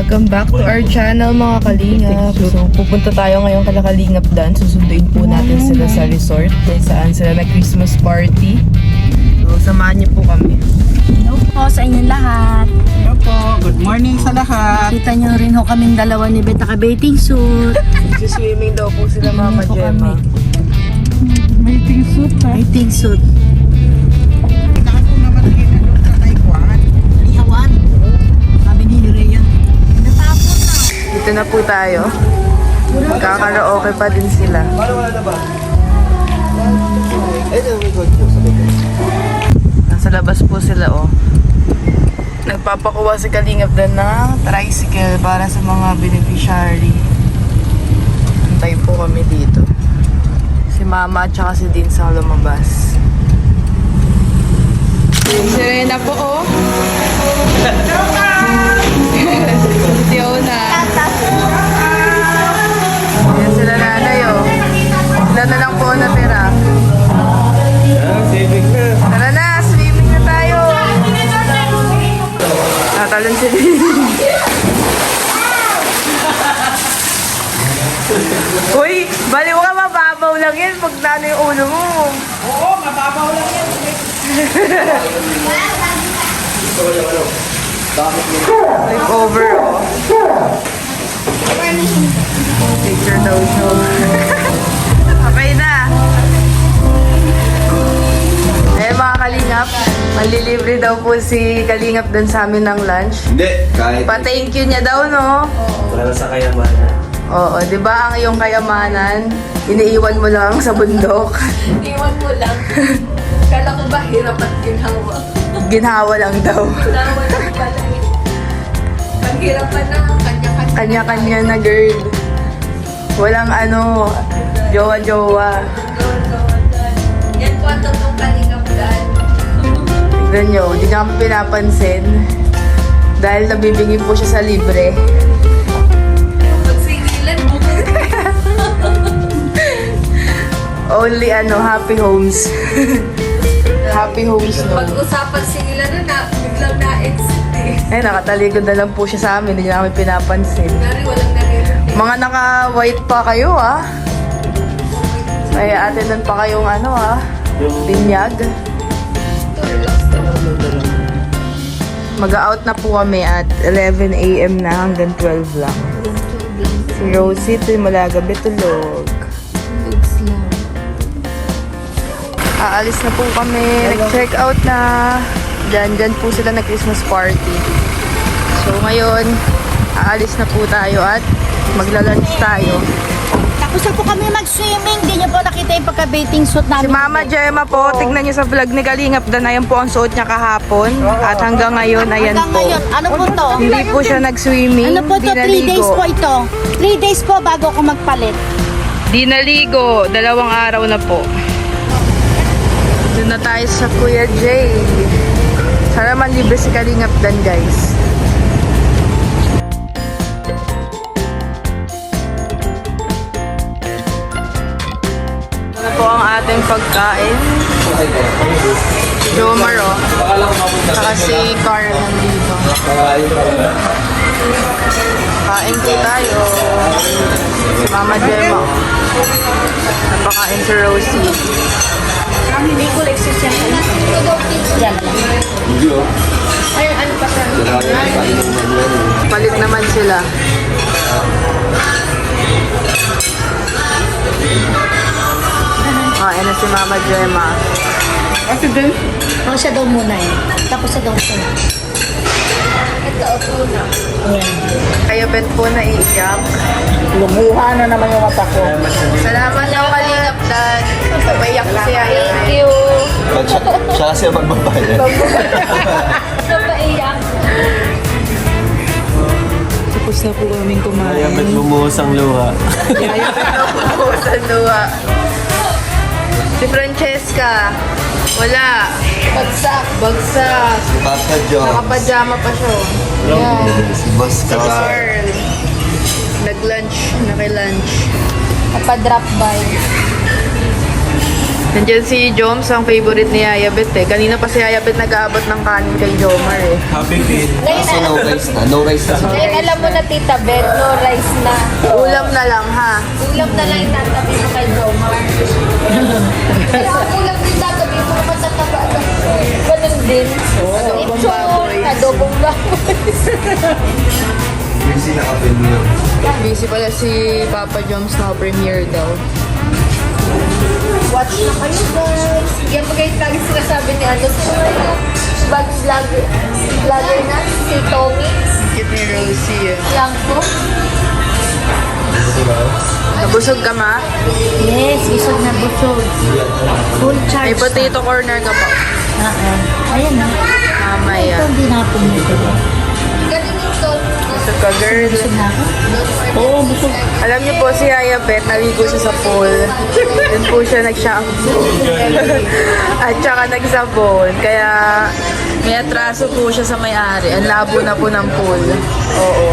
Welcome back to our channel mga kalingap. So pupunta tayo ngayon kala Kalingap Dan. Susunduin po natin sila sa resort kung saan sila na Christmas party. So samahan niyo po kami. Hello po sa inyong lahat. Hello po, good morning sa lahat. Kita nyo rin ho kaming dalawa ni Beta ka-bathing suit. Swimming daw po sila Mama po Gemma. Bathing suit ha. Bathing suit. Lahat po naman ginagawa sa Taekwan. Ihawan. Sabi ni Rayan. Natapon na. Dito na po tayo. Magkakaraoke pa din sila. Nasa labas po sila oh. Nagpapakuha si Kalingap Dan ng tricycle para sa mga beneficiary. Antay po kami dito. Si Mama at saka si Dean sa lumabas. Si Rena po oh. Si Ona. Yan sila nanay oh. Ilan na lang po natira. Tara na, swimming na tayo. Tatalon si Dean. Uy, baliw ka, mababaw lang yan pag nano yung ulo mo. Oo, mababaw lang yan. Like over, oh. Picture daw show. Okay na. Eh mga Kalingap, manlilibre daw po si Kalingap Dan sa amin ng lunch. Hindi, kahit Pa-thank you niya daw, no? wala na sa kayamanan. Oo, di ba ang iyong kayamanan, iniiwan mo lang sa bundok. Iwan mo lang. Kala ko ba hirap at ginhawa? Ginhawa lang daw. Ginawa lang pala eh. Paghirapan na, kanya-kanya. Kanya-kanya na girl. Walang ano, jowa-jowa. Yan po ang totoong Kalingap Dan. Tignan nyo, hindi niya kami pinapansin. Dahil nabibingi po siya sa libre. Magsingilan mo. Only ano, happy homes. Happy homes, no? Pag-usapan singilan na, biglang na-exit eh. Eh, nakatalikod na lang po siya sa amin. Hindi niya kami pinapansin. Dari walang naririnig. Mga naka-white pa kayo, ah. May atinan pa kayong ano, ah. Binyag. Ito, relax ka. Mag-out na po kami at 11 a.m. na hanggang 12 lang. Si Rosie, mula gabi tulog. Bigs lang. Aalis na po kami. Nag-check out na. Dyan po sila na Christmas party. So ngayon, aalis na po tayo at magla-lunch tayo. Tapos na po kami mag-swimming. Hindi nyo po nakita yung pagka-bathing suit Si namin. Mama Gemma po, tignan niyo sa vlog ni Kalingap Dan. Ayan po ang suot niya kahapon. At hanggang ngayon, ayan Hanggang po. ngayon, ano po to? Hindi po siya nag-swimming. Ano po to? 3 days po ito. 3 days po bago ako magpalit. Di naligo. 2 araw na po. Doon na tayo sa Kuya Jay. Sana man libre si Kalingap Dan, guys. Ano po ang ating pagkain? Jomar, oh. Saka si Carl nandito. Kain po tayo. Si Mama Gemma. Napakain si Rosie. Hindi ko like siya. Yan lang. Ay, ano pa siya? Palit naman sila. Kain na si Mama Gemma. Ako siya daw muna eh. Tapos siya daw siya. Ito, ito na. Kayo bet po naiiyak. Lumuha na naman yung mata ko. Salamat daw Kalingap Dan. Papayak siya. Thank you. Siya kasi ang magbabayad. Napaiyak. Tapos na po kaming Kaya ba't kumain. lumuhos ang luha? Ayaw na po sa luwa. Si Francesca. Wala. Bagsak. Bagsak. Papa Jones. Nakapajama pa siya. Yan. Si Boss Si Carl. Nag-lunch. Naki-lunch. Napa-drop by. Nandiyan si Joms, ang favorite ni Yaya Bet eh. Kanina pa si Yaya Bet nag-aabot ng kanin kay Jomar eh. Happy feet. Kaso no rice na. No rice na sila. Ngayon alam mo na Tita Bet, no rice na. Ulam na lang ha. Ulam na lang itatabi mo kay Jomar. Kaya ang ulam din tatabi mo matataba. Ganun din. Lechon, adobong baboy. Yung sinakapin mo. Busy pala si Papa Joms na premiere daw. Watch na kayo guys. Yan pa guys, lagi sinasabi ni ano, sino yung bagong vlogger na, si Tommy. Cute ni Rosie eh. Lang ko. Nabusog ka ma? Yes, busog na busog. Full charge. May potato corner ka pa. Ayan na. Mamaya. Ito hindi na pumito. Galing yung Tommy. Busog ka girl. Busog na ako. Oo, busog. Alam niyo po si Yaya Bet, naligo siya sa pool. Doon po siya nag-shampoo. At saka nagsabon. Kaya may atraso po siya sa may-ari. Ang labo na po ng pool. Oo.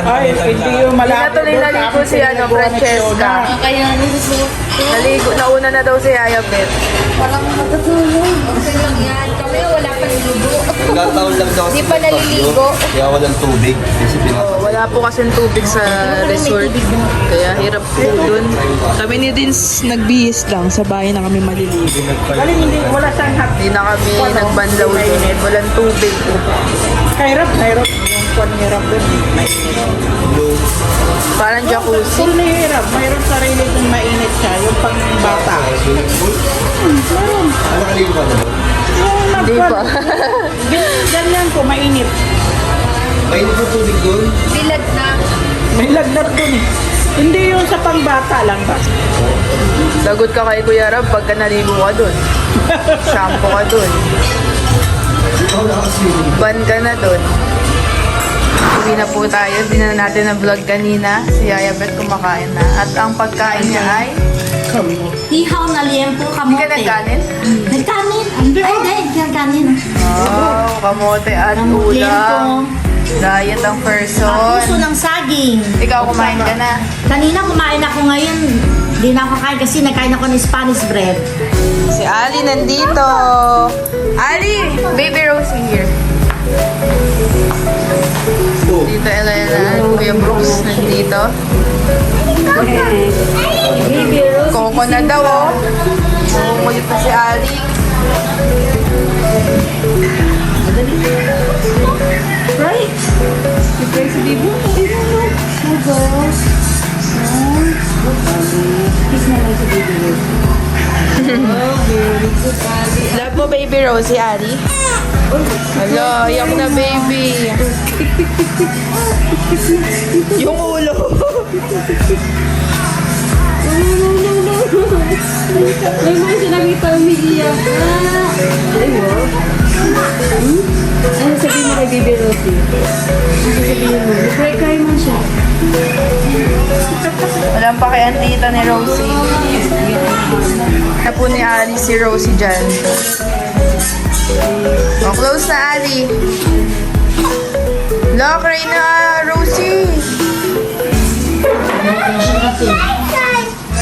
Ay, hindi yung Hindi malapit. na tuloy naligo si ano, Francesca. Kaya nasusunod. Naligo, nauna na daw si Yaya Bet. Parang matutulog. Okay lang yan. Kami wala pa niligo. Nagkataon lang daw Di pa naliligo. Kaya walang tubig. Kasi Oh, wala po kasing tubig sa resort. Kaya hirap po dun. Kami ni Dins nagbihis lang. Sa bahay na kami maliligo. Galing hindi, wala siyang hap. Hindi na kami nagbanlaw dun. Walang tubig. Kahirap. Yung kwan hirap dun. Parang jacuzzi. Kung nahihirap, mayroon sarili kung mainit siya. Yung pang bata. Nakaligo ka na ba? Yung Hindi pa. ganyan ko, mainit. May hindi po tubig doon? Bilad na. May lagnat dun eh. Hindi yung sa pangbata lang ba? Lagot ka kay Kuya Rab pagka naligo ka dun. Shampoo ka dun. Ikaw nakaswimming. Ban ka na dun. Uwi na po tayo. Hindi na natin na-vlog kanina. Si Yaya Bet kumakain na. At ang pagkain niya ay... Ihaw na liempo, Hindi kamote. ka nagkanin? Nagkanin? Ay, hindi. Nagkanin. Oh, kamote at Liempo. ulam. Diet ang person. Puso ng saging. Ikaw kumain ka na. Kanina kumain ako ngayon. Hindi na ako kain kasi nagkain ako ng Spanish bread. Si Ali nandito. Ali! Baby Rosie here. Dito Elena. Kuya Brooks nandito. Coco na daw oh. Kukulit pa si Ali. Right? Surprise si Bibo. Love mo baby Rose si Ali. Hello, iyak na baby. Yung ulo. May mga sinakita umiiyak. Ano sabihin mo kay Baby Rosie? Ano sabihin mo? Cry mo siya. Walang pa kay antita ni Rosie. Na po ni Ali si Rosie dyan. Oh, close na Ali. Lock, cry na Rosie.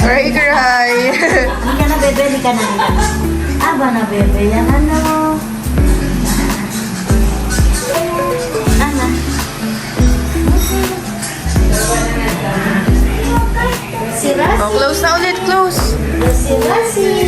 Cry. Hindi ka na bebe, hindi ka na. Aba na bebe, yan ano. Ana. Si Rasi. Oh, close na ulit, close. Si Rasi.